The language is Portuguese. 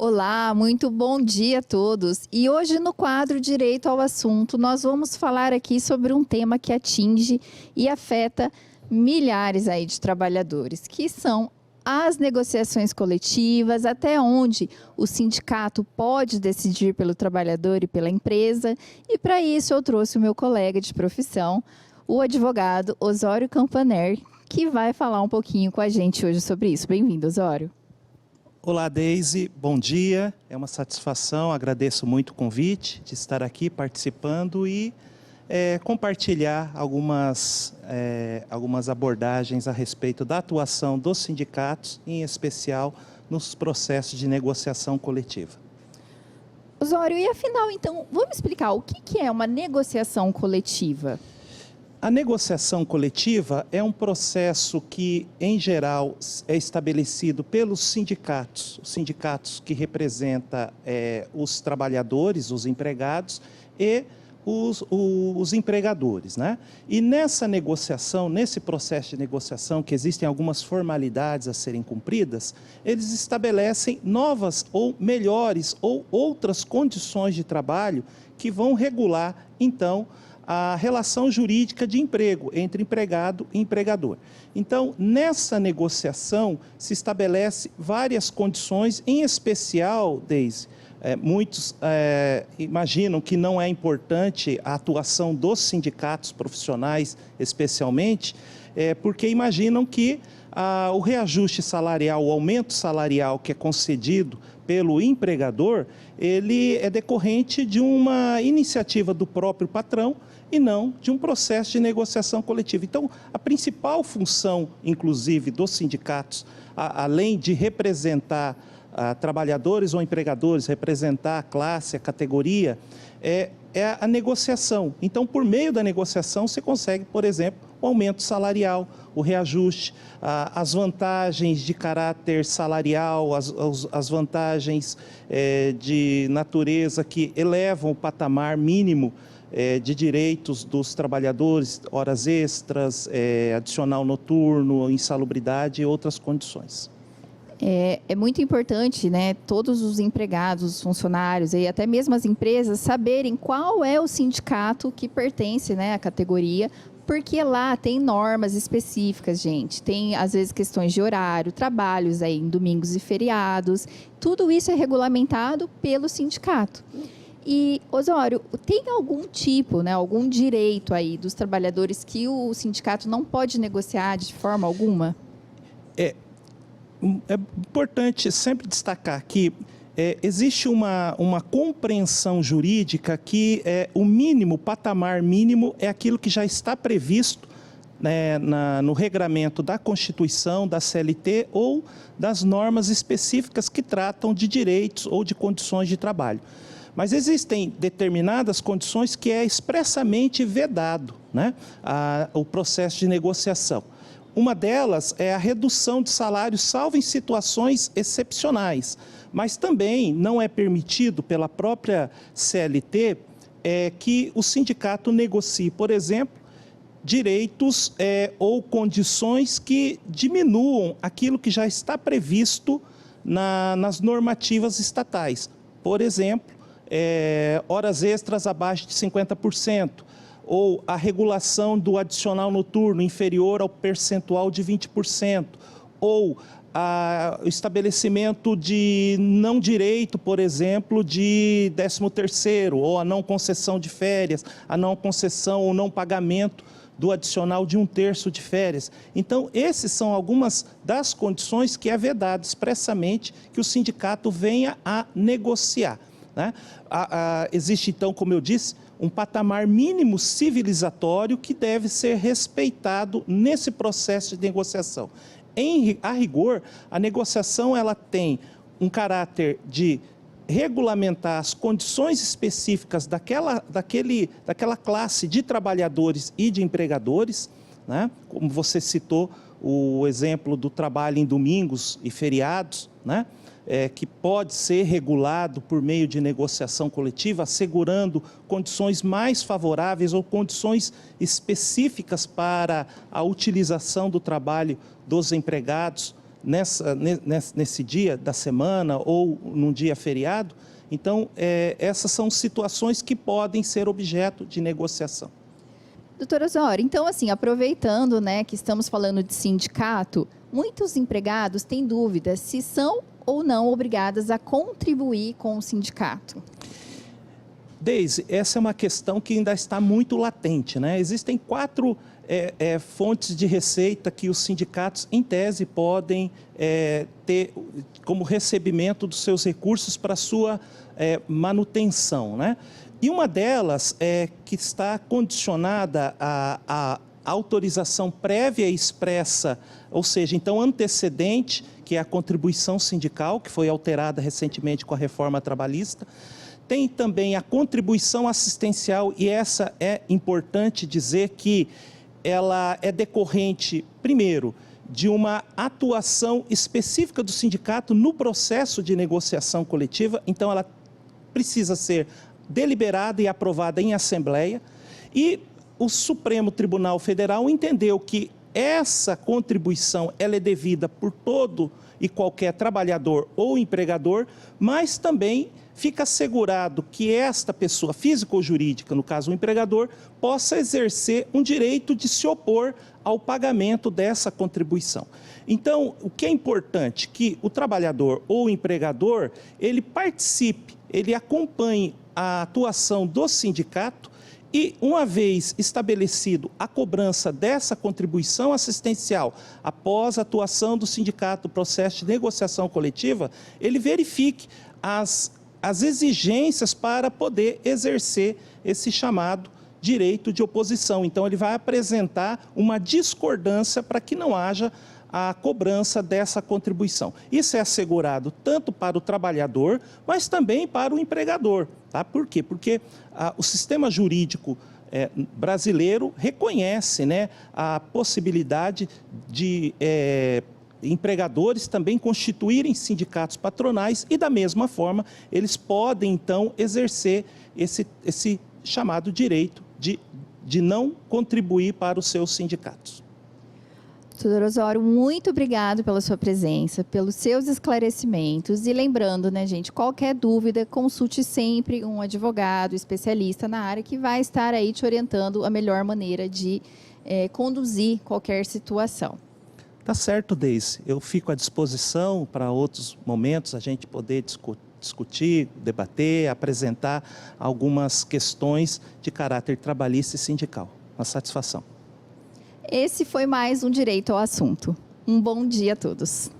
Olá, muito bom dia a todos. E hoje no quadro Direito ao Assunto, nós vamos falar aqui sobre um tema que atinge e afeta milhares aí de trabalhadores, que são as negociações coletivas, até onde o sindicato pode decidir pelo trabalhador e pela empresa. E para isso eu trouxe o meu colega de profissão, o advogado Osório Campaner, que vai falar um pouquinho com a gente hoje sobre isso. Bem-vindo, Osório. Olá, Deise, bom dia. É uma satisfação, agradeço muito o convite de estar aqui participando e compartilhar algumas abordagens a respeito da atuação dos sindicatos, em especial nos processos de negociação coletiva. Osório, e afinal, então, vamos explicar o que é uma negociação coletiva? A negociação coletiva é um processo que, em geral, é estabelecido pelos sindicatos, os sindicatos que representam os trabalhadores, os empregados e os empregadores, né? E nessa negociação, nesse processo de negociação, que existem algumas formalidades a serem cumpridas, eles estabelecem novas ou melhores ou outras condições de trabalho que vão regular, então, a relação jurídica de emprego entre empregado e empregador. Então, nessa negociação, se estabelece várias condições, em especial, Deise, muitos imaginam que não é importante a atuação dos sindicatos profissionais, especialmente, porque imaginam que o reajuste salarial, o aumento salarial que é concedido pelo empregador, ele é decorrente de uma iniciativa do próprio patrão e não de um processo de negociação coletiva. Então, a principal função, inclusive, dos sindicatos, além de representar trabalhadores ou empregadores, representar a classe, a categoria, é a negociação. Então, por meio da negociação, você consegue, por exemplo, o aumento salarial, o reajuste, as vantagens de caráter salarial, as vantagens de natureza que elevam o patamar mínimo de direitos dos trabalhadores, horas extras, adicional noturno, insalubridade e outras condições. É muito importante, né, todos os empregados, os funcionários e até mesmo as empresas saberem qual é o sindicato que pertence, né, à categoria, porque lá tem normas específicas, gente. Tem, às vezes, questões de horário, trabalhos aí em domingos e feriados. Tudo isso é regulamentado pelo sindicato. E, Osório, tem algum tipo, né, algum direito aí dos trabalhadores que o sindicato não pode negociar de forma alguma? É importante sempre destacar que existe uma compreensão jurídica que o mínimo, o patamar mínimo, é aquilo que já está previsto, né, no regramento da Constituição, da CLT ou das normas específicas que tratam de direitos ou de condições de trabalho. Mas existem determinadas condições que é expressamente vedado, né, o processo de negociação. Uma delas é a redução de salário, salvo em situações excepcionais. Mas também não é permitido pela própria CLT que o sindicato negocie, por exemplo, direitos ou condições que diminuam aquilo que já está previsto nas normativas estatais. Por exemplo, horas extras abaixo de 50%. Ou a regulação do adicional noturno inferior ao percentual de 20%, ou o estabelecimento de não direito, por exemplo, de 13º, ou a não concessão de férias, a não concessão ou não pagamento do adicional de 1/3 de férias. Então, essas são algumas das condições que é vedado expressamente que o sindicato venha a negociar, né? Existe, então, como eu disse, um patamar mínimo civilizatório que deve ser respeitado nesse processo de negociação. A rigor, a negociação ela tem um caráter de regulamentar as condições específicas daquela classe de trabalhadores e de empregadores, né? Como você citou o exemplo do trabalho em domingos e feriados, né? Que pode ser regulado por meio de negociação coletiva, assegurando condições mais favoráveis ou condições específicas para a utilização do trabalho dos empregados nesse dia da semana ou num dia feriado. Então, essas são situações que podem ser objeto de negociação. Doutora Osório, então assim, aproveitando, né, que estamos falando de sindicato, muitos empregados têm dúvidas se são ou não obrigadas a contribuir com o sindicato. Deise, essa é uma questão que ainda está muito latente, né? Existem 4 fontes de receita que os sindicatos, em tese, podem ter como recebimento dos seus recursos para sua manutenção, né? E uma delas que está condicionada à autorização prévia e expressa, ou seja, então antecedente, que é a contribuição sindical, que foi alterada recentemente com a reforma trabalhista. Tem também a contribuição assistencial, e essa é importante dizer que ela é decorrente, primeiro, de uma atuação específica do sindicato no processo de negociação coletiva, então ela precisa ser deliberada e aprovada em assembleia, e o Supremo Tribunal Federal entendeu que essa contribuição ela é devida por todo e qualquer trabalhador ou empregador, mas também fica assegurado que esta pessoa física ou jurídica, no caso o empregador, possa exercer um direito de se opor ao pagamento dessa contribuição. Então, o que é importante? Que o trabalhador ou o empregador, ele participe, ele acompanhe a atuação do sindicato e, uma vez estabelecido a cobrança dessa contribuição assistencial após a atuação do sindicato no processo de negociação coletiva, ele verifique as exigências para poder exercer esse chamado direito de oposição. Então, ele vai apresentar uma discordância para que não haja a cobrança dessa contribuição. Isso é assegurado tanto para o trabalhador, mas também para o empregador. Tá? Por quê? Porque o sistema jurídico brasileiro reconhece, né, a possibilidade de empregadores também constituírem sindicatos patronais e, da mesma forma, eles podem, então, exercer esse chamado direito de não contribuir para os seus sindicatos. Doutor Osório, muito obrigado pela sua presença, pelos seus esclarecimentos. E lembrando, né, gente, qualquer dúvida, consulte sempre um advogado especialista na área que vai estar aí te orientando a melhor maneira de conduzir qualquer situação. Tá certo, Deise. Eu fico à disposição para outros momentos a gente poder discutir, debater, apresentar algumas questões de caráter trabalhista e sindical. Uma satisfação. Esse foi mais um Direito ao Assunto. Um bom dia a todos.